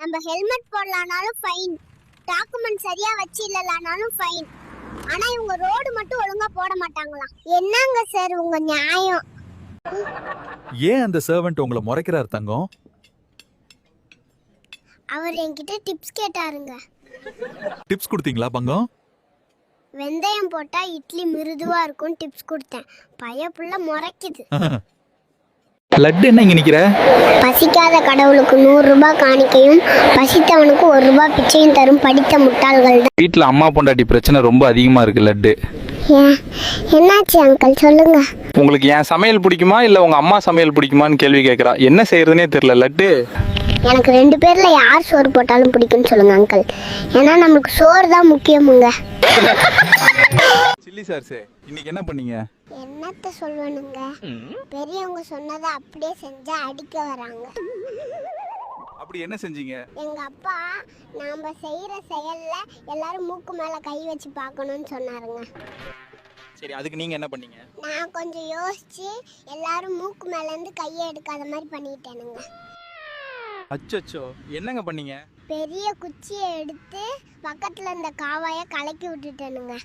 நம்ம helmet போடலானாலும் fine, document சரியா வச்சு இல்லலானாலும் ஃபைன். ஆனா இவங்க ரோடு மட்டும் ஒழுங்கா போட மாட்டாங்களாம். என்னங்க சார் உங்க நியாயம்? ஏன் அந்த சர்வெண்ட் உங்களை முறைக்கிறார் தங்கம்? அவர் என்கிட்ட டிப்ஸ் கேட்டாருங்க. டிப்ஸ் கொடுத்தீங்களா பங்கம்? வெந்தயம் போட்டா இட்லி மிருதுவா இருக்கும் டிப்ஸ் கொடுத்தேன். பையப்புள்ள முறைக்குது. லட்டு என்ன இங்க நிக்கிற? பசிக்காத கடவுளுக்கு 100 ரூபாய் காணிக்கையும் பசித்தவனுக்கு 1 ரூபாய் பிச்சையும் தரும் படித்த முட்டாள்கள் தான். வீட்டுல அம்மா பொண்டாட்டி பிரச்சனை ரொம்ப அதிகமா இருக்கு லட்டு. என்னாச்சு அங்கிள் சொல்லுங்க. உங்களுக்கு என் சமையல் பிடிக்குமா இல்ல உங்க அம்மா சமையல் பிடிக்குமான்னு கேள்வி கேட்கறா. என்ன செய்யறதுனே தெரியல லட்டு. எனக்கு 2 பேர்ல யார் சோறு போட்டாலும் பிடிக்கும்னு சொல்லுங்க அங்கிள். ஏன்னா நமக்கு சோறு தான் முக்கியமுங்க. சில்லி சார் இன்னைக்கு என்ன பண்ணீங்க? என்னத்த சொல்லுவானுங்க, பெரியவங்க சொன்னதை அப்படியே செஞ்சா அடிக்க வராங்க. அப்படி என்ன செஞ்சீங்க? எங்க அப்பா நாம செய்யற செயல்ல எல்லாரும் மூக்கு மேல கை வச்சு பார்க்கணும்னு சொன்னாருங்க. சரி, அதுக்கு நீங்க என்ன பண்ணீங்க? நான் கொஞ்சம் யோசிச்சு எல்லாரும் மூக்கு மேல இருந்து கையை எடுக்காத மாதிரி பண்ணிட்டேனுங்க. அச்சோ, என்னங்க பண்ணீங்க? பெரிய குச்சியை எடுத்து பக்கத்துல இந்த காவாய கலக்கி விட்டுட்டேனுங்க.